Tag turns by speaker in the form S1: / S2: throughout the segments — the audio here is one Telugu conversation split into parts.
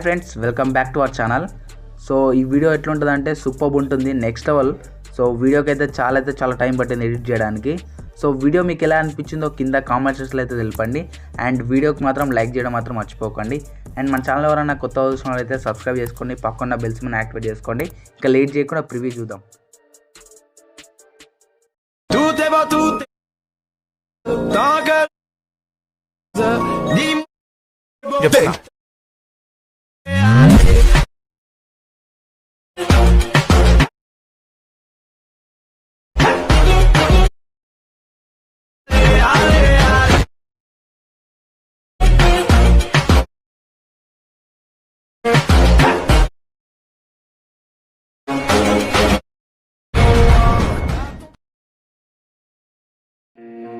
S1: Hi friends, welcome back to our channel. So ఈ వీడియో ఎట్లుంటుందంటే సూపర్ ఉంటుంది, నెక్స్ట్ లెవెల్. సో వీడియోకి అయితే చాలా టైం పట్టింది ఎడిట్ చేయడానికి. సో వీడియో మీకు ఎలా అనిపించిందో కింద కామెంట్ సెక్షన్లో అయితే తెలపండి. అండ్ వీడియోకి మాత్రం లైక్ చేయడం మాత్రం మర్చిపోకండి. అండ్ మన ఛానల్ ఎవరైనా కొత్త చూసిన అయితే సబ్స్క్రైబ్ చేసుకోండి, పక్కన బెల్స్ మీద యాక్టివేట్ చేసుకోండి. ఇంకా లేట్ చేయకుండా ప్రివ్యూ చూద్దాం.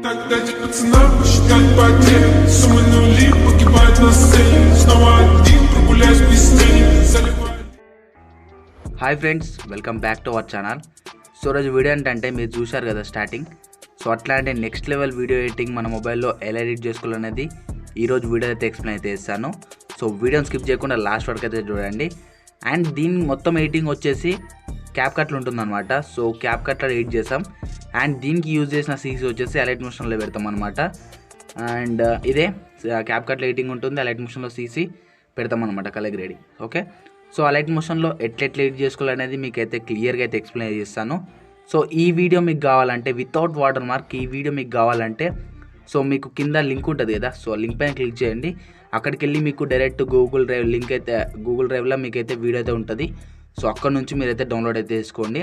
S2: Тогда пацана посчитать потери. Суммы нули погибают на сцене. Снова один прогуляюсь без тени.
S1: Hi friends, welcome back to our channel. So రోజు వీడియో ఏంటంటే మీరు చూశారు కదా స్టార్టింగ్. సో అట్లాంటి నెక్స్ట్ లెవెల్ వీడియో ఎడిటింగ్ మన మొబైల్లో ఎలా ఎడిట్ చేసుకోవాలనేది ఈరోజు వీడియో అయితే ఎక్స్ప్లెయిన్ అయితే చేస్తాను. సో వీడియోని స్కిప్ చేయకుండా లాస్ట్ వరకు అయితే చూడండి. అండ్ దీని మొత్తం ఎడిటింగ్ వచ్చేసి క్యాప్ కట్లు ఉంటుందన్నమాట. సో క్యాప్ కట్లో ఎడిట్ చేసాం. అండ్ దీనికి యూజ్ చేసిన సీసీ వచ్చేసి అలైట్ మోషన్లో పెడతాం అనమాట. అండ్ ఇదే క్యాప్ కట్లో ఎడిటింగ్ ఉంటుంది, అలైట్ మోషన్లో సీసీ పెడతాం అనమాట, colour grading. Okay, so Alight మోషన్లో ఎట్లా ఎడిట్ చేసుకోవాలనేది మీకైతే క్లియర్గా అయితే ఎక్స్ప్లెయిన్ చేస్తాను. సో ఈ వీడియో మీకు కావాలంటే వితౌట్ వాటర్ మార్క్ ఈ వీడియో మీకు కావాలంటే సో మీకు కింద లింక్ ఉంటుంది కదా, సో లింక్ పైన క్లిక్ చేయండి. అక్కడికి వెళ్ళి మీకు డైరెక్ట్ గూగుల్ డ్రైవ్ లింక్ అయితే గూగుల్ డ్రైవ్లో మీకైతే వీడియో అయితే ఉంటుంది. సో అక్కడ నుంచి మీరైతే డౌన్లోడ్ అయితే చేసుకోండి.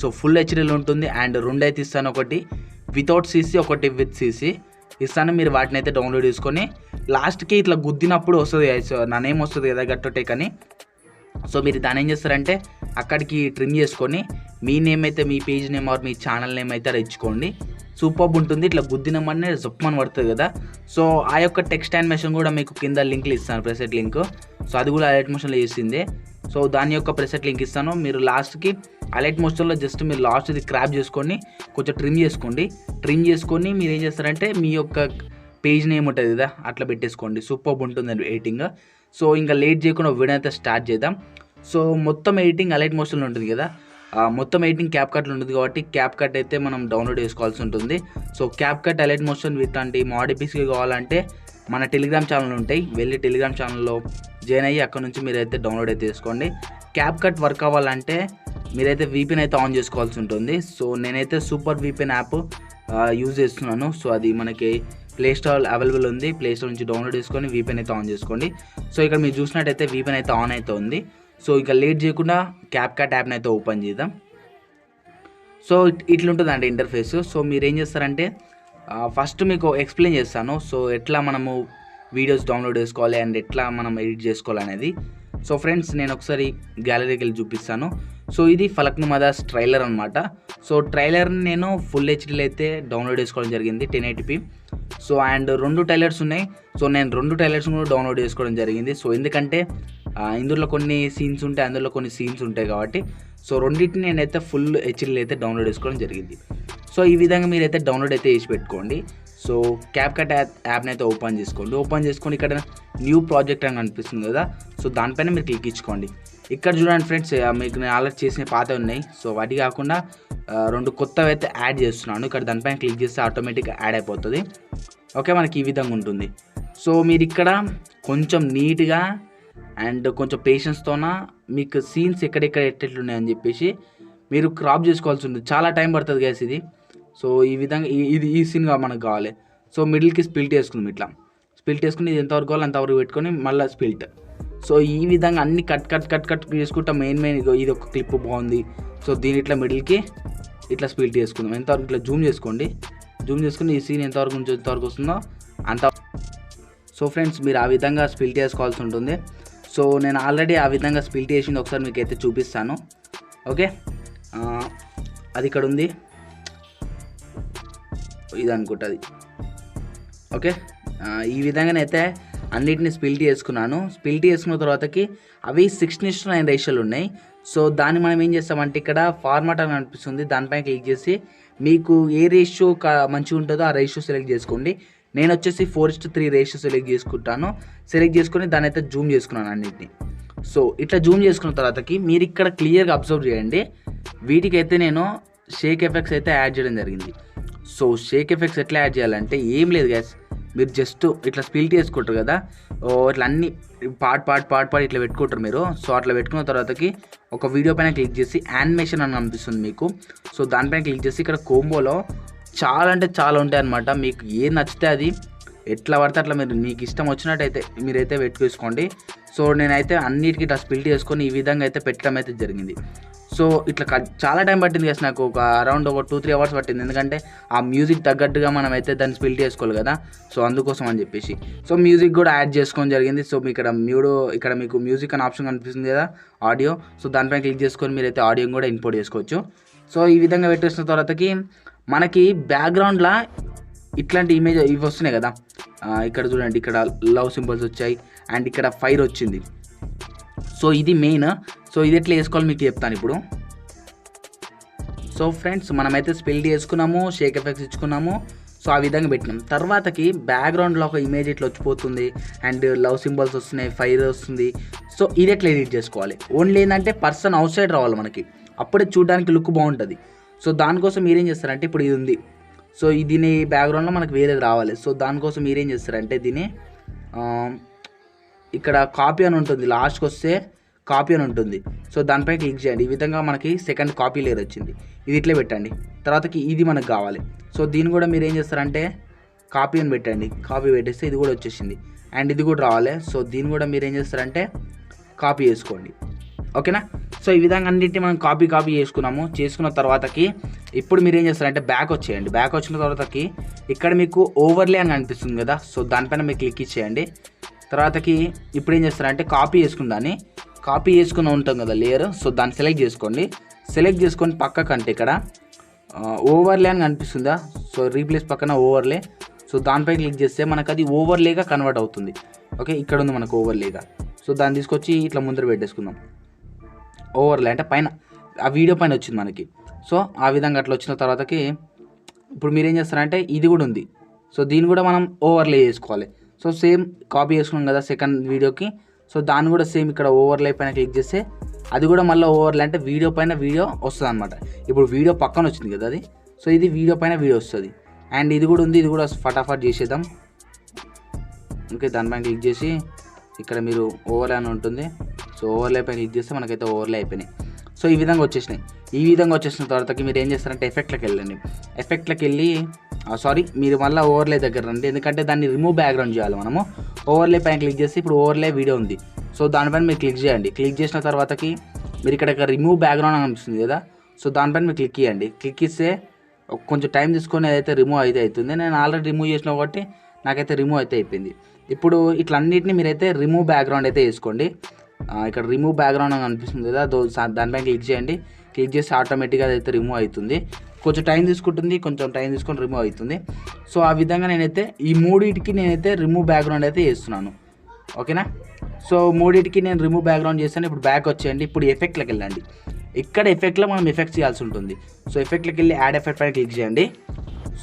S1: సో ఫుల్ హెచ్డీలో ఉంటుంది. అండ్ రెండు అయితే ఇస్తాను, ఒకటి వితౌట్ సీసీ, ఒకటి విత్ సీసీ ఇస్తాను. మీరు వాటిని అయితే డౌన్లోడ్ చేసుకొని లాస్ట్కి ఇట్లా గుద్దినప్పుడు వస్తుంది, సో నా నేమ్ వస్తుంది కదా గట్టోటేక్ అని. సో మీరు దాన్ని ఏం చేస్తారంటే అక్కడికి ట్రిమ్ చేసుకొని మీ నేమ్ అయితే మీ పేజ్ నేమ్ ఆర్ మీ ఛానల్ నేమ్ అయితే ఇచ్చుకోండి. సూపర్ ఉంటుంది. ఇట్లా గుద్దినమని జప్పమని పడుతుంది కదా. సో ఆ యొక్క టెక్స్ట్ యానిమేషన్ కూడా మీకు కింద లింక్లు ఇస్తాను, ప్రెసెట్ లింక్. సో అది కూడా అలైట్ మోషన్లో చేసిందే. సో దాని యొక్క ప్రెసెట్ లింక్ ఇస్తాను. మీరు లాస్ట్కి అలైట్ మోషన్లో జస్ట్ మీరు లాస్ట్ది క్రాప్ చేసుకొని కొంచెం ట్రిమ్ చేసుకోండి. ట్రిమ్ చేసుకొని మీరు ఏం చేస్తారంటే మీ యొక్క పేజ్ నేమ్ ఉంటుంది కదా అట్లా పెట్టేసుకోండి. సూపర్ ఉంటుంది ఎడిటింగ్. సో ఇంకా లేట్ చేయకుండా వీడియో అయితే స్టార్ట్ చేద్దాం. సో మొత్తం ఎడిటింగ్ అలైట్ మోషన్లో ఉంటుంది కదా, మొత్తం ఎడిటింగ్ క్యాప్ కట్లో ఉంటుంది కాబట్టి క్యాప్ కట్ అయితే మనం డౌన్లోడ్ చేసుకోవాల్సి ఉంటుంది. So cap cut alight motion ఇట్లాంటి మోడిఫిక్స్గా కావాలంటే మన టెలిగ్రామ్ ఛానల్ ఉంటాయి, వెళ్ళి టెలిగ్రామ్ ఛానల్లో జాయిన్ అయ్యి అక్కడ నుంచి మీరైతే డౌన్లోడ్ అయితే చేసుకోండి. క్యాప్ కట్ వర్క్ అవ్వాలంటే మీరైతే VPN అయితే ఆన్ చేసుకోవాల్సి ఉంటుంది. సో నేనైతే సూపర్ VPN యాప్ యూజ్ చేస్తున్నాను. సో అది మనకి ప్లే స్టోర్ అవైలబుల్ ఉంది, ప్లే స్టోర్ నుంచి డౌన్లోడ్ చేసుకొని VPN అయితే ఆన్ చేసుకోండి. సో ఇక్కడ మీరు చూసినట్టయితే VPN అయితే ఆన్ అయితే ఉంది. సో ఇక లేట్ చేయకుండా క్యాప్ కట్ యాప్ని అయితే ఓపెన్ చేద్దాం. So ఇట్లుంటుందండి interface. సో మీరు ఏం చేస్తారంటే ఫస్ట్ మీకు ఎక్స్ప్లెయిన్ చేస్తాను. సో ఎట్లా మనము వీడియోస్ డౌన్లోడ్ చేసుకోవాలి అండ్ ఎట్లా మనం ఎడిట్ చేసుకోవాలి అనేది. సో ఫ్రెండ్స్ నేను ఒకసారి గ్యాలరీకి వెళ్ళి చూపిస్తాను. సో ఇది ఫలక్నుమాదాస్ ట్రైలర్ అనమాట. సో ట్రైలర్ని నేను ఫుల్ హెచ్డీలో అయితే డౌన్లోడ్ చేసుకోవడం జరిగింది, 1080p. సో అండ్ రెండు ట్రైలర్స్ ఉన్నాయి. సో నేను రెండు ట్రైలర్స్ కూడా డౌన్లోడ్ చేసుకోవడం జరిగింది. సో ఎందుకంటే ఇందులో కొన్ని సీన్స్ ఉంటాయి, అందులో కొన్ని సీన్స్ ఉంటాయి కాబట్టి సో రెండింటిని నేనైతే ఫుల్ హెచ్డీలో అయితే డౌన్లోడ్ చేసుకోవడం జరిగింది. సో ఈ విధంగా మీరైతే డౌన్లోడ్ అయితే చేసి పెట్టుకోండి. సో క్యాప్ కట్ యాప్ని అయితే ఓపెన్ చేసుకోండి. ఓపెన్ చేసుకొని ఇక్కడ న్యూ ప్రాజెక్ట్ అని కనిపిస్తుంది కదా, సో దానిపైన మీరు క్లిక్ ఇచ్చుకోండి. ఇక్కడ చూడండి ఫ్రెండ్స్, మీకు నేను ఆల్రెడీ చేసిన పాత ఉన్నాయి. సో వాటి కాకుండా రెండు కొత్తవి అయితే యాడ్ చేస్తున్నాను. ఇక్కడ దానిపైన క్లిక్ చేస్తే ఆటోమేటిక్గా యాడ్ అయిపోతుంది. ఓకే, మనకి ఈ విధంగా ఉంటుంది. సో మీరు ఇక్కడ కొంచెం నీట్గా అండ్ కొంచెం పేషెన్స్తోన మీకు సీన్స్ ఎక్కడెక్కడ ఎట్లున్నాయని చెప్పేసి మీరు క్రాప్ చేసుకోవాల్సి ఉంటుంది. చాలా టైం పడుతుంది గ్యాస్ ఇది. సో ఈ విధంగా ఈ సీన్గా మనకు కావాలి. సో మిడిల్కి స్ప్లిట్ చేసుకుందాం. ఇట్లా స్ప్లిట్ చేసుకుని ఇది ఎంతవరకు కావాలి అంతవరకు పెట్టుకొని మళ్ళీ స్ప్లిట్. సో ఈ విధంగా అన్ని కట్ చేసుకుంటా మెయిన్ ఇది ఒక క్లిప్ బాగుంది. సో దీని ఇట్లా మిడిల్కి ఇట్లా స్ప్లిట్ చేసుకుందాం. ఎంతవరకు ఇట్లా జూమ్ చేసుకోండి. జూమ్ చేసుకుని ఈ సీన్ ఎంతవరకు నుంచి ఎంతవరకు వస్తుందో అంత. సో ఫ్రెండ్స్ మీరు ఆ విధంగా స్ప్లిట్ చేసుకోవాల్సి ఉంటుంది. సో నేను ఆల్రెడీ ఆ విధంగా స్ప్లిట్ చేసింది ఒకసారి మీకు అయితే చూపిస్తాను. ఓకే, అది ఇక్కడ ఉంది, ఇది అనుకుంటుంది. ఓకే, ఈ విధంగానైతే అన్నిటిని స్ప్లిట్ చేసుకున్నాను. స్ప్లిట్ చేసుకున్న తర్వాతకి అవి 6:9 రేషియోలు ఉన్నాయి. సో దాన్ని మనం ఏం చేస్తామంటే ఇక్కడ ఫార్మాట్ అని అనిపిస్తుంది, దానిపైన క్లిక్ చేసి మీకు ఏ రేషియో మంచిగా ఉంటుందో ఆ రేషియో సెలెక్ట్ చేసుకోండి. నేను వచ్చేసి 4:3 రేషియో సెలెక్ట్ చేసుకుంటాను. సెలెక్ట్ చేసుకొని దాన్ని అయితే జూమ్ చేసుకున్నాను అన్నిటిని. సో ఇట్లా జూమ్ చేసుకున్న తర్వాతకి మీరు ఇక్కడ క్లియర్గా అబ్జర్వ్ చేయండి. వీటికైతే నేను షేక్ ఎఫెక్ట్స్ అయితే యాడ్ చేయడం జరిగింది. సో షేక్ ఎఫెక్ట్స్ ఎట్లా యాడ్ చేయాలంటే ఏం లేదు గ్యాస్, మీరు జస్ట్ ఇట్లా స్ప్లిట్ చేసుకుంటారు కదా, ఇట్లా అన్ని పార్ట్ ఇట్లా పెట్టుకుంటారు మీరు. సో అట్లా పెట్టుకున్న తర్వాతకి ఒక వీడియో పైన క్లిక్ చేసి యానిమేషన్ అని కనిపిస్తుంది మీకు. సో దానిపైన క్లిక్ చేసి ఇక్కడ కోంబోలో చాలా అంటే చాలా ఉంటాయి అన్నమాట. మీకు ఏం నచ్చితే అది ఎట్లా పడితే అట్లా మీరు మీకు ఇష్టం వచ్చినట్టయితే మీరైతే పెట్టుకోసుకోండి. సో నేనైతే అన్నిటికీ ఇట్లా స్ప్లిట్ చేసుకొని ఈ విధంగా అయితే పెట్టడం అయితే జరిగింది. సో ఇట్లా చాలా టైం పట్టింది కదా, నాకు ఒక అరౌండ్ ఒక 2-3 అవర్స్ పట్టింది. ఎందుకంటే ఆ మ్యూజిక్ తగ్గట్టుగా మనం అయితే దాన్ని స్ప్లిట్ చేసుకోవాలి కదా, సో అందుకోసం అని చెప్పేసి. సో మ్యూజిక్ కూడా యాడ్ చేసుకోవడం జరిగింది. సో మీ ఇక్కడ మీకు మ్యూజిక్ అనే ఆప్షన్ కనిపిస్తుంది కదా, ఆడియో. సో దానిపైన క్లిక్ చేసుకొని మీరైతే ఆడియో కూడా ఇంపోర్ట్ చేసుకోవచ్చు. సో ఈ విధంగా పెట్టేసిన తర్వాతకి మనకి బ్యాక్గ్రౌండ్లో ఇట్లాంటి ఇమేజ్ ఇవి వస్తున్నాయి కదా, ఇక్కడ చూడండి, ఇక్కడ లవ్ సింబల్స్ వచ్చాయి అండ్ ఇక్కడ ఫైర్ వచ్చింది. సో ఇది మెయిన్. సో ఇది ఎట్లా వేసుకోవాలి మీకు చెప్తాను ఇప్పుడు. సో ఫ్రెండ్స్, మనమైతే స్పెల్ చేసుకున్నాము, షేక్ ఎఫెక్ట్స్ ఇచ్చుకున్నాము. సో ఆ విధంగా పెట్టినాం. తర్వాతకి బ్యాక్గ్రౌండ్లో ఒక ఇమేజ్ ఇట్లా వచ్చిపోతుంది అండ్ లవ్ సింబల్స్ వస్తున్నాయి, ఫైర్ వస్తుంది. సో ఇది ఎట్లా ఎడిట్ చేసుకోవాలి, ఓన్లీ ఏంటంటే పర్సన్ అవుట్ సైడ్ రావాలి మనకి, అప్పుడే చూడడానికి లుక్ బాగుంటుంది. సో దానికోసం మీరేం చేస్తారంటే ఇప్పుడు ఇది ఉంది, సో దీని బ్యాక్గ్రౌండ్లో మనకు వేరేది రావాలి. సో దానికోసం మీరేం చేస్తారంటే దీన్ని ఇక్కడ కాపీ అని ఉంటుంది, లాస్ట్కి వస్తే కాపీ అని ఉంటుంది. సో దానిపై క్లిక్ చేయండి. ఈ విధంగా మనకి సెకండ్ కాపీ లేయర్ వచ్చింది. ఇది ఇట్లే పెట్టండి. తర్వాతకి ఇది మనకు కావాలి. సో దీన్ని కూడా మీరు ఏం చేస్తారంటే కాపీ అని పెట్టండి. కాపీ పెట్టేస్తే ఇది కూడా వచ్చేసింది అండ్ ఇది కూడా రావాలి. సో దీన్ని కూడా మీరు ఏం చేస్తారంటే కాపీ చేసుకోండి, ఓకేనా. సో ఈ విధంగా అన్నింటినీ మనం కాపీ చేసుకున్నాము. చేసుకున్న తర్వాతకి ఇప్పుడు మీరు ఏం చేస్తారంటే బ్యాక్ వచ్చేయండి. బ్యాక్ వచ్చిన తర్వాతకి ఇక్కడ మీకు ఓవర్లే అని కనిపిస్తుంది కదా, సో దానిపైన మీరు క్లిక్ ఇచ్చేయండి. తర్వాతకి ఇప్పుడు ఏం చేస్తారంటే కాపీ చేసుకుని ఉంటాం కదా లేయర్, సో దాన్ని సెలెక్ట్ చేసుకోండి. సెలెక్ట్ చేసుకొని పక్కకంటే ఇక్కడ ఓవర్లే అని కనిపిస్తుందా, సో రీప్లేస్ పక్కన ఓవర్లే. సో దానిపై క్లిక్ చేస్తే మనకు అది ఓవర్లేగా కన్వర్ట్ అవుతుంది. ఓకే, ఇక్కడ ఉంది మనకు ఓవర్లేగా. సో దాన్ని తీసుకొచ్చి ఇట్లా ముందర పెట్టేసుకుందాం. ఓవర్లే అంటే పైన ఆ వీడియో పైన వచ్చింది మనకి. సో ఆ విధంగా అట్లా వచ్చిన తర్వాతకి ఇప్పుడు మీరు ఏం చేస్తారంటే ఇది కూడా ఉంది. సో దీన్ని కూడా మనం ఓవర్లే చేసుకోవాలి. సో సేమ్ కాపీ చేసుకున్నాం కదా సెకండ్ వీడియోకి, సో దాన్ని కూడా సేమ్ ఇక్కడ ఓవర్లే పైన క్లిక్ చేస్తే అది కూడా మళ్ళీ ఓవర్లే అంటే వీడియో పైన వీడియో వస్తుంది అనమాట. ఇప్పుడు వీడియో పక్కన వచ్చింది కదా అది, సో ఇది వీడియో పైన వీడియో వస్తుంది. అండ్ ఇది కూడా ఉంది, ఇది కూడా ఫటాఫట్ చేసేద్దాం. ఓకే, దానిపైన క్లిక్ చేసి ఇక్కడ మీరు ఓవర్లే అని ఉంటుంది. సో ఓవర్లే పైన క్లిక్ చేస్తే మనకైతే ఓవర్లే అయిపోయినాయి. సో ఈ విధంగా వచ్చేసినాయి. ఈ విధంగా వచ్చేసిన తర్వాతకి మీరు ఏం చేస్తారంటే ఎఫెక్ట్లోకి వెళ్ళండి. ఎఫెక్ట్లోకి వెళ్ళి మీరు మళ్ళీ ఓవర్లే దగ్గర రండి, ఎందుకంటే దాన్ని రిమూవ్ బ్యాక్గ్రౌండ్ చేయాలి మనము. ఓవర్లే పైన క్లిక్ చేసి ఇప్పుడు ఓవర్లే వీడియో ఉంది, సో దానిపైన మీరు క్లిక్ చేయండి. క్లిక్ చేసిన తర్వాతకి మీరు ఇక్కడ రిమూవ్ బ్యాక్గ్రౌండ్ అని అనిపిస్తుంది కదా, సో దానిపైన మీరు క్లిక్ చేయండి. క్లిక్ ఇస్తే కొంచెం టైం తీసుకొని ఏదైతే రిమూవ్ అయితే అవుతుంది. నేను ఆల్రెడీ రిమూవ్ చేసిన కాబట్టి నాకైతే రిమూవ్ అయితే అయిపోయింది. ఇప్పుడు ఇట్లా అన్నిటిని మీరైతే రిమూవ్ బ్యాక్గ్రౌండ్ అయితే వేసుకోండి. ఇక్కడ రిమూవ్ బ్యాక్గ్రౌండ్ అని అనిపిస్తుంది కదా, దానిపైన క్లిక్ చేయండి. క్లిక్ చేసి ఆటోమేటిక్గా అదైతే రిమూవ్ అవుతుంది. కొంచెం టైం తీసుకుంటుంది, కొంచెం టైం తీసుకొని రిమూవ్ అవుతుంది. సో ఆ విధంగా నేనైతే ఈ మూడింటికి నేనైతే రిమూవ్ బ్యాక్గ్రౌండ్ అయితే వేస్తున్నాను, ఓకేనా. సో మూడింటికి నేను రిమూవ్ బ్యాక్గ్రౌండ్ చేస్తాను. ఇప్పుడు బ్యాక్ వచ్చేయండి. ఇప్పుడు ఎఫెక్ట్లోకి వెళ్ళండి. ఇక్కడ ఎఫెక్ట్లో మనం ఎఫెక్ట్స్ చేయాల్సి ఉంటుంది. సో ఎఫెక్ట్లోకి వెళ్ళి యాడ్ ఎఫెక్ట్ పైన క్లిక్ చేయండి.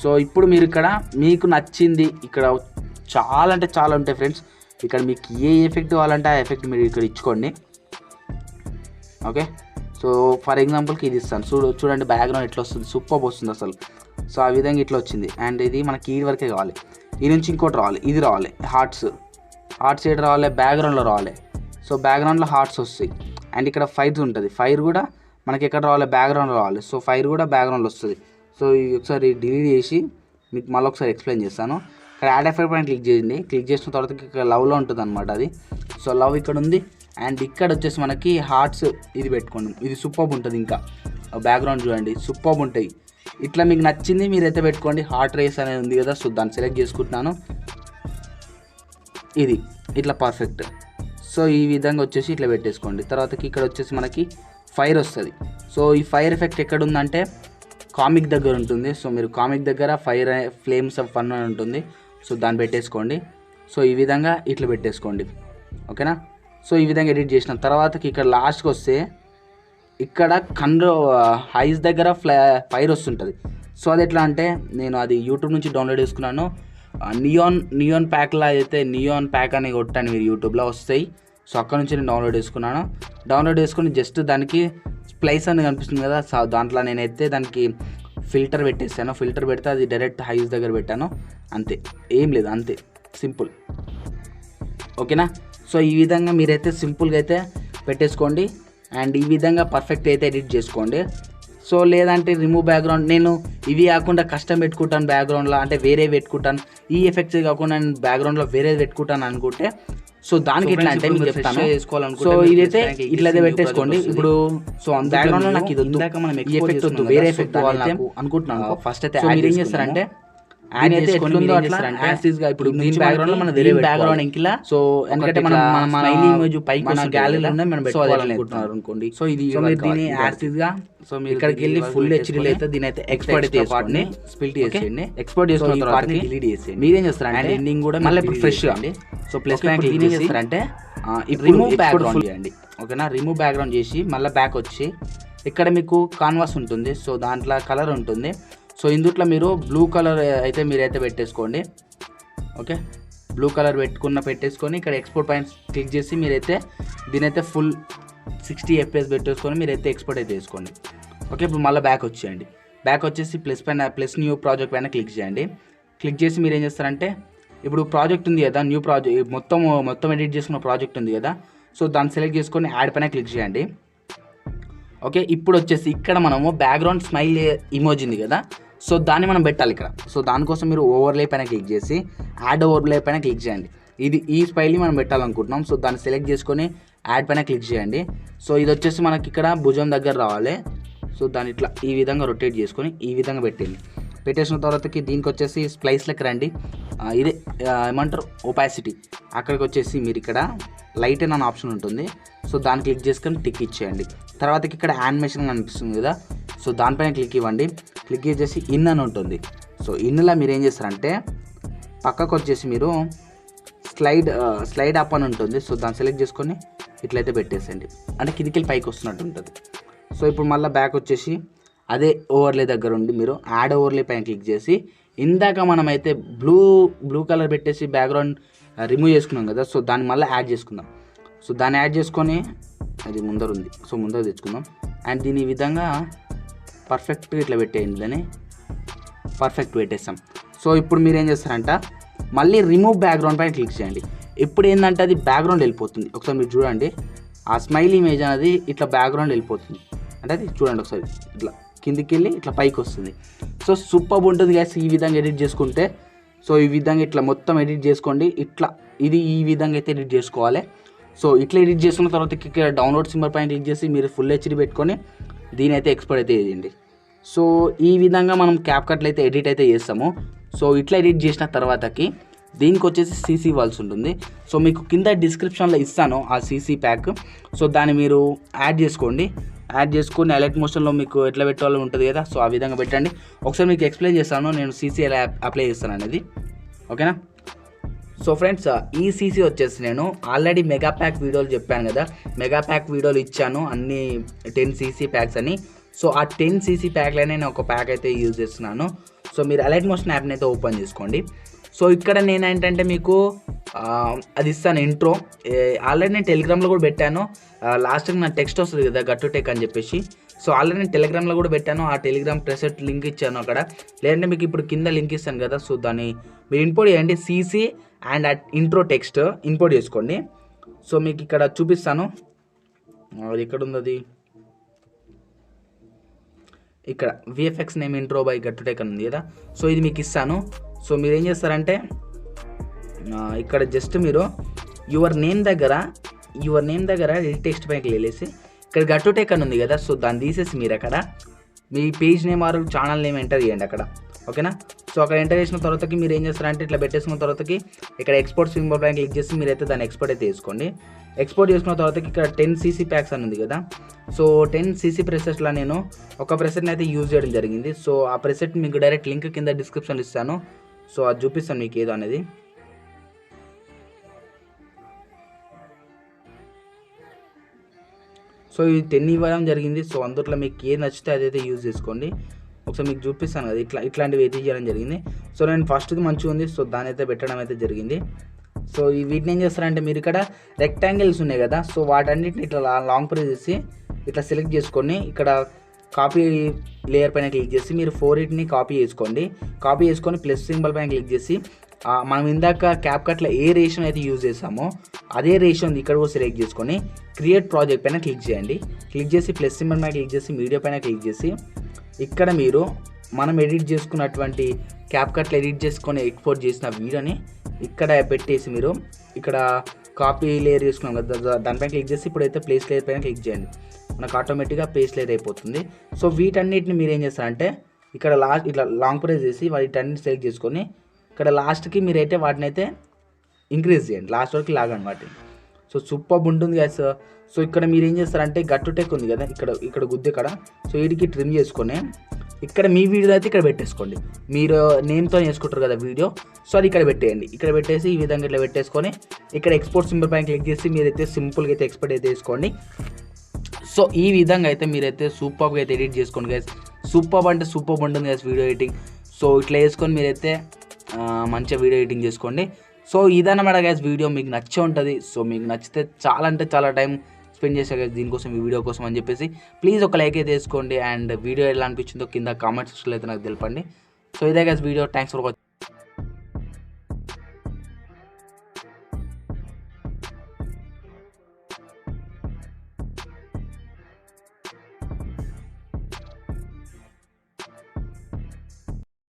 S1: సో ఇప్పుడు మీరు ఇక్కడ మీకు నచ్చింది ఇక్కడ చాలా అంటే చాలా ఉంటాయి ఫ్రెండ్స్. ఇక్కడ మీకు ఏ ఎఫెక్ట్ కావాలంటే ఆ ఎఫెక్ట్ మీరు ఇక్కడ ఇచ్చుకోండి, ఓకే. సో ఫర్ ఎగ్జాంపుల్కి ఇది ఇస్తాను. చూడండి బ్యాక్గ్రౌండ్ ఎట్లా వస్తుంది, సూపర్ వస్తుంది అసలు. సో ఆ విధంగా ఇట్లా వచ్చింది. అండ్ ఇది మనకి ఈ వరకే కావాలి. ఈ నుంచి ఇంకోటి రావాలి, ఇది రావాలి, హార్ట్స్ ఏడు రావాలి, బ్యాక్గ్రౌండ్లో రావాలి. సో బ్యాక్గ్రౌండ్లో హార్ట్స్ వస్తాయి. అండ్ ఇక్కడ ఫైర్ ఉంటుంది, ఫైర్ కూడా మనకి ఎక్కడ రావాలి, బ్యాక్గ్రౌండ్లో రావాలి. సో ఫైర్ కూడా బ్యాక్గ్రౌండ్లో వస్తుంది. సో ఒకసారి డిలీట్ చేసి మీకు మళ్ళీ ఒకసారి ఎక్స్ప్లెయిన్ చేస్తాను. ఇక్కడ యాడ్ ఎఫెక్ట్ పైన క్లిక్ చేయండి. క్లిక్ చేసిన తర్వాత ఇక్కడ లవ్లో ఉంటుంది అనమాట అది. సో లవ్ ఇక్కడ ఉంది. అండ్ ఇక్కడ వచ్చేసి మనకి హార్ట్స్ ఇది పెట్టుకోండి, ఇది సూపర్ ఉంటుంది. ఇంకా బ్యాక్గ్రౌండ్ చూడండి, సూపర్ ఉంటాయి. ఇట్లా మీకు నచ్చింది మీరైతే పెట్టుకోండి. హార్ట్ రేస్ అనేది ఉంది కదా, సో దాన్ని సెలెక్ట్ చేసుకుంటున్నాను. ఇది ఇట్లా పర్ఫెక్ట్. సో ఈ విధంగా వచ్చేసి ఇట్లా పెట్టేసుకోండి. తర్వాతకి ఇక్కడ వచ్చేసి మనకి ఫైర్ వస్తుంది. సో ఈ ఫైర్ ఎఫెక్ట్ ఎక్కడ ఉందంటే కామిక్ దగ్గర ఉంటుంది. సో మీరు కామిక్ దగ్గర ఫైర్ ఫ్లేమ్స్ ఆఫ్ ఫన్ అని ఉంటుంది. సో దాన్ని పెట్టేసుకోండి. సో ఈ విధంగా ఇట్లా పెట్టేసుకోండి, ఓకేనా. సో ఈ విధంగా ఎడిట్ చేసిన తర్వాతకి ఇక్కడ లాస్ట్కి వస్తే ఇక్కడ కన్ను ఐస్ దగ్గర ఫైర్ వస్తుంటుంది. సో అది ఎట్లా అంటే నేను అది యూట్యూబ్ నుంచి డౌన్లోడ్ చేసుకున్నాను. నియాన్ ప్యాక్లా అయితే నియాన్ ప్యాక్ అని కొట్టాను మీరు యూట్యూబ్లో వస్తాయి. సో అక్కడ నుంచి నేను డౌన్లోడ్ చేసుకున్నాను. డౌన్లోడ్ చేసుకుని జస్ట్ దానికి స్ప్లైస్ అని కనిపిస్తుంది కదా, సో దాంట్లో నేనైతే దానికి ఫిల్టర్ పెట్టేసాను. ఫిల్టర్ పెడితే అది డైరెక్ట్ హైస్ దగ్గర పెట్టాను, అంతే, ఏం లేదు, అంతే సింపుల్. ఓకేనా. సో ఈ విధంగా మీరైతే సింపుల్గా అయితే పెట్టేసుకోండి. అండ్ ఈ విధంగా పర్ఫెక్ట్ అయితే ఎడిట్ చేసుకోండి. సో లేదంటే రిమూవ్ బ్యాక్గ్రౌండ్, నేను ఇవి కాకుండా కస్టమ్ పెట్టుకుంటాను బ్యాక్గ్రౌండ్లో, అంటే వేరే పెట్టుకుంటాను, ఈ ఎఫెక్ట్స్ కాకుండా నేను బ్యాక్గ్రౌండ్లో వేరేది పెట్టుకుంటాను అనుకుంటే, సో దానికి ఎట్లా అంటే మీకు చెప్తాను. సో ఇదైతే ఇట్లయితే పెట్టేసుకోండి. ఇప్పుడు సో బ్యాక్గ్రౌండ్లో నాకు ఇది వద్దు, ఈ ఎఫెక్ట్ వద్దు, వేరే ఎఫెక్ట్ అనుకుంటున్నాను. ఫస్ట్ అయితే మీరు ఏం చేస్తారంటే అయితే ఎట్లుందో అట్లా యాసిడ్గా ఇప్పుడు దీని బ్యాక్గ్రౌండ్ లో మనం వేరే బ్యాక్గ్రౌండ్ ఇంకిలా. సో ఎందుకంటే మనం మన ఇమేజ్ పైకి మన గ్యాలరీలో ఉన్నాయి, మనం పెట్టుకోవాలనుకుంటున్నారు అనుకోండి. సో ఇది దీని యాసిడ్గా సో మీరు ఇక్కడికి వెళ్ళి ఫుల్ హెచ్డీలో అయితే దీని అయితే ఎక్స్పోర్ట్ చేసుకోండి, స్ప్లిట్ చేసేయండి. ఎక్స్పోర్ట్ చేసుకున్న తర్వాత డిలీట్ చేసేయండి. మీరేం చేస్తారంటే ఎండింగ్ కూడా మళ్ళీ ఇప్పుడు ఫ్రెష్ అండి. సో ప్లస్ బ్యాక్ ఏం చేస్తారంటే రిమూవ్ బ్యాక్గ్రౌండ్ చేయండి. ఓకేనా. రిమూవ్ బ్యాక్గ్రౌండ్ చేసి మళ్ళీ బ్యాక్ వచ్చి ఇక్కడ మీకు కాన్వాస్ ఉంటుంది. సో దాంట్లో కలర్ ఉంటుంది. సో ఇందుట్లో మీరు బ్లూ కలర్ అయితే మీరైతే పెట్టేసుకోండి. ఓకే, బ్లూ కలర్ పెట్టేసుకొని ఇక్కడ ఎక్స్పోర్ట్ పైన క్లిక్ చేసి మీరైతే దీనైతే ఫుల్ 60 FPS పెట్టేసుకొని మీరైతే ఎక్స్పోర్ట్ అయితే చేసుకోండి. ఓకే, ఇప్పుడు మళ్ళీ బ్యాక్ వచ్చేయండి. బ్యాక్ వచ్చేసి ప్లస్ న్యూ ప్రాజెక్ట్ పైన క్లిక్ చేయండి. క్లిక్ చేసి మీరు ఏం చేస్తారంటే ఇప్పుడు ప్రాజెక్ట్ ఉంది కదా, న్యూ ప్రాజెక్ట్ మొత్తం ఎడిట్ చేసుకున్న ప్రాజెక్ట్ ఉంది కదా, సో దాన్ని సెలెక్ట్ చేసుకొని యాడ్ పైన క్లిక్ చేయండి. ఓకే, ఇప్పుడు వచ్చేసి ఇక్కడ మనము బ్యాక్గ్రౌండ్ స్మైల్ ఇమోజ్ ఉంది కదా, సో దాన్ని మనం పెట్టాలి ఇక్కడ. సో దానికోసం మీరు ఓవర్లే పైన క్లిక్ చేసి యాడ్ ఓవర్లే పైన క్లిక్ చేయండి. ఈ స్మైల్ని మనం పెట్టాలనుకుంటున్నాం. సో దాన్ని సెలెక్ట్ చేసుకొని యాడ్ పైన క్లిక్ చేయండి. సో ఇది వచ్చేసి మనకి ఇక్కడ భుజం దగ్గర రావాలి. సో దాన్ని ఇట్లా ఈ విధంగా రొటేట్ చేసుకొని ఈ విధంగా పెట్టండి. పెట్టేసిన తర్వాతకి దీనికి వచ్చేసి స్ప్లైస్లోకి రండి. ఇదే ఏమంటారు ఒపాసిటీ, అక్కడికి వచ్చేసి మీరు ఇక్కడ లైట్ అని ఆప్షన్ ఉంటుంది. సో దాన్ని క్లిక్ చేసుకొని టిక్ ఇచ్చేయండి. తర్వాతకి ఇక్కడ యానిమేషన్ కనిపిస్తుంది కదా, సో దానిపైన క్లిక్ ఇవ్వండి. క్లిక్ చేసి ఇన్ అని ఉంటుంది. సో ఇన్లో మీరు ఏం చేస్తారంటే పక్కకు వచ్చేసి మీరు స్లైడ్ అప్ అని ఉంటుంది. సో దాన్ని సెలెక్ట్ చేసుకొని ఇట్లయితే పెట్టేసేయండి, అంటే కిందికి పైకి వస్తున్నట్టు ఉంటుంది. సో ఇప్పుడు మళ్ళీ బ్యాక్ వచ్చేసి అదే ఓవర్లే దగ్గర ఉండి మీరు యాడ్ ఓవర్లే పైన క్లిక్ చేసి ఇందాక మనమైతే బ్లూ కలర్ పెట్టేసి బ్యాక్గ్రౌండ్ రిమూవ్ చేసుకున్నాం కదా, సో దాన్ని మళ్ళీ యాడ్ చేసుకుందాం. సో దాన్ని యాడ్ చేసుకొని అది ముందర ఉంది, సో ముందర తెచ్చుకుందాం. అండ్ దీని ఈ విధంగా పర్ఫెక్ట్గా ఇట్లా పెట్టేయండి, దాన్ని పర్ఫెక్ట్ పెట్టేస్తాం. సో ఇప్పుడు మీరు ఏం చేస్తారంట మళ్ళీ రిమూవ్ బ్యాక్గ్రౌండ్ పైన క్లిక్ చేయండి. ఇప్పుడు ఏంటంటే అది బ్యాక్గ్రౌండ్ వెళ్ళిపోతుంది. ఒకసారి మీరు చూడండి, ఆ స్మైల్ ఇమేజ్ అనేది ఇట్లా బ్యాక్గ్రౌండ్ వెళ్ళిపోతుంది. అంటే అది చూడండి ఒకసారి ఇట్లా కిందికి వెళ్ళి ఇట్లా పైకి వస్తుంది. సో సూపర్ ఉంటుంది గ్యాస్ ఈ విధంగా ఎడిట్ చేసుకుంటే. సో ఈ విధంగా ఇట్లా మొత్తం ఎడిట్ చేసుకోండి. ఇట్లా ఇది ఈ విధంగా అయితే ఎడిట్ చేసుకోవాలి. సో ఇట్లా ఎడిట్ చేసుకున్న తర్వాత ఇక్కడ డౌన్లోడ్ సింబల్ పైన క్లిక్ చేసి మీరు ఫుల్ హెచ్డీ పెట్టుకొని దీని అయితే ఎక్స్పోర్ట్ అయితే చేయండి. సో ఈ విధంగా మనం క్యాప్కట్లో అయితే ఎడిట్ అయితే చేస్తాము. సో ఇట్లా ఎడిట్ చేసిన తర్వాతకి దీనికి వచ్చేసి సీసీ వాల్స్ ఉంటుంది. సో మీకు కింద డిస్క్రిప్షన్లో ఇస్తాను ఆ సీసీ ప్యాక్. సో దాన్ని మీరు యాడ్ చేసుకోండి. యాడ్ చేసుకొని అలర్ట్ మోషన్లో మీకు ఎట్లా పెట్టాలో ఉంటుంది కదా, సో ఆ విధంగా పెట్టండి. ఒకసారి మీకు ఎక్స్ప్లెయిన్ చేస్తాను నేను సీసీ ఎలా అప్లై చేస్తాను అనేది. ఓకేనా. సో ఫ్రెండ్స్, ఈ సీసీ వచ్చేసి నేను ఆల్రెడీ మెగా ప్యాక్ వీడియోలు చెప్పాను కదా, మెగా ప్యాక్ వీడియోలు ఇచ్చాను అన్ని 10 సీసీ ప్యాక్స్ అని. సో ఆ 10 సీసీ ప్యాక్లోనే నేను ఒక ప్యాక్ అయితే యూజ్ చేస్తున్నాను. సో మీరు అలర్ట్ మోషన్ యాప్ని అయితే ఓపెన్ చేసుకోండి. సో ఇక్కడ నేను ఏంటంటే మీకు అది ఇస్తాను ఇంట్రో. ఆల్రెడీ నేను టెలిగ్రామ్లో కూడా పెట్టాను. లాస్ట్కి నా టెక్స్ట్ వస్తుంది కదా గట్టు టెక్ అని చెప్పేసి. సో ఆల్రెడీ నేను టెలిగ్రామ్లో కూడా పెట్టాను. ఆ టెలిగ్రామ్ ప్రెసెట్ లింక్ ఇచ్చాను అక్కడ. లేదంటే మీకు ఇప్పుడు కింద లింక్ ఇస్తాను కదా, సో దాన్ని మీరు ఇంపోర్ట్ చేయండి. CC and intro text import చేసుకోండి. సో మీకు ఇక్కడ చూపిస్తాను, అది ఎక్కడ ఉంది, అది ఇక్కడ విఎఫ్ఎక్స్ నేమ్ ఇంట్రో బై గట్టు టెక్ అని ఉంది కదా, సో ఇది మీకు ఇస్తాను. సో మీరు ఏం చేస్తారంటే ఇక్కడ జస్ట్ మీరు యువర్ నేమ్ దగ్గర ఎడిట్ టెక్స్ట్ పైకి వెళ్ళేసి ఇక్కడ గట్టు టెక్ అని ఉంది కదా, సో దాన్ని తీసేసి మీరు అక్కడ మీ page name or channel name enter చేయండి అక్కడ. ఓకేనా. సో అక్కడ ఎంటర్ చేసిన తర్వాతకి మీరు ఏం చేస్తారంటే ఇట్లా పెట్టేసుకున్న తర్వాతకి ఇక్కడ ఎక్స్పోర్ట్ సింబల్ పైన క్లిక్ చేసి మీరైతే దాన్ని ఎక్స్పోర్ట్ అయితే చేసుకోండి. ఎక్స్పోర్ట్ చేసుకున్న తర్వాతకి ఇక్కడ 10 సీసీ ప్యాక్స్ అని ఉంది కదా, సో 10 సీసీ ప్రెసెట్స్లో నేను ఒక ప్రెసెట్ని అయితే యూజ్ చేయడం జరిగింది. సో ఆ ప్రెసెట్ మీకు డైరెక్ట్ లింక్ కింద డిస్క్రిప్షన్లో ఇస్తాను. సో అది చూపిస్తాను మీకు ఏదో అనేది. సో ఇది 10 ఇవ్వడం జరిగింది. సో అందులో మీకు ఏది నచ్చితే అదైతే యూజ్ చేసుకోండి. ఒకసారి మీకు చూపిస్తాను కదా, ఇట్లాంటివి అయితే చేయడం జరిగింది. సో నేను ఫస్ట్ది మంచిగా ఉంది, సో దాని అయితే పెట్టడం అయితే జరిగింది. సో ఈ వీటిని ఏం చేస్తారంటే మీరు ఇక్కడ రెక్టాంగిల్స్ ఉన్నాయి కదా, సో వాటన్నిటిని ఇట్లా లాంగ్ ప్రెస్ చేసి ఇట్లా సెలెక్ట్ చేసుకొని ఇక్కడ కాపీ లేయర్ పైన క్లిక్ చేసి మీరు 4 కాపీ చేసుకొని ప్లస్ సింబల్ పైన క్లిక్ చేసి మనం ఇందాక క్యాప్కట్లో ఏ రేషన్ అయితే యూజ్ చేసామో అదే రేషన్ ఇక్కడ కూడా సెలెక్ట్ చేసుకొని క్రియేట్ ప్రాజెక్ట్ పైన క్లిక్ చేయండి. క్లిక్ చేసి ప్లస్ సింబల్ పైన క్లిక్ చేసి మీడియా పైన క్లిక్ చేసి ఇక్కడ మీరు మనం ఎడిట్ చేసుకున్నటువంటి క్యాప్కట్లో ఎడిట్ చేసుకొని ఎక్స్పోర్ట్ చేసిన వీడియోని ఇక్కడ పెట్టేసి మీరు ఇక్కడ కాపీ లేయర్ చేసుకున్నాం కదా, దానిపైన క్లిక్ చేసి ఇప్పుడైతే ప్లేస్ లేయర్ పైన క్లిక్ చేయండి. మనకు ఆటోమేటిక్గా పేస్ట్ లేయర్ అయిపోతుంది. సో వీటన్నిటిని మీరు ఏం చేస్తారంటే ఇక్కడ లాస్ట్ ఇట్లా లాంగ్ ప్రెస్ చేసి వీటన్నిటిని సెలెక్ట్ చేసుకొని ఇక్కడ లాస్ట్కి మీరైతే వాటిని అయితే ఇంక్రీజ్ చేయండి, లాస్ట్ వరకు లాగండి వాటిని. సో సూపర్ ఉంటుంది గ్యాస్. సో ఇక్కడ మీరు ఏం చేస్తారంటే గట్టు టెక్ ఉంది కదా, ఇక్కడ గుద్దు ఇక్కడ, సో వీటికి ట్రిమ్ చేసుకొని ఇక్కడ మీ వీడియో అయితే ఇక్కడ పెట్టేసుకోండి. మీరు నేమ్తో చేసుకుంటారు కదా వీడియో, సో అది ఇక్కడ పెట్టేయండి. ఇక్కడ పెట్టేసి ఈ విధంగా ఇట్లా పెట్టేసుకొని ఇక్కడ ఎక్స్పోర్ట్ సింబల్ పైన క్లిక్ చేసి మీరైతే సింపుల్గా అయితే ఎక్స్పోర్ట్ అయితే చేసుకోండి. సో ఈ విధంగా అయితే మీరైతే సూపర్గా అయితే ఎడిట్ చేసుకోండి గైస్. సూపర్ అంటే సూపర్ ఉంటుంది గైస్ వీడియో ఎడిటింగ్. సో ఇట్లా వేసుకొని మీరైతే మంచిగా వీడియో ఎడిటింగ్ చేసుకోండి. సో ఇదన్నమాట గైస్ వీడియో మీకు నచ్చే ఉంటుంది. సో మీకు నచ్చితే చాలా అంటే చాలా టైం స్పెండ్ చేసా గైస్ దీనికోసం, ఈ వీడియో కోసం అని చెప్పేసి ప్లీజ్ ఒక లైక్ అయితే వేసుకోండి. అండ్ వీడియో ఎలా అనిపించిందో కింద కామెంట్ సెక్షన్లో అయితే నాకు తెలపండి. సో ఇదే guys video. Thanks for watching.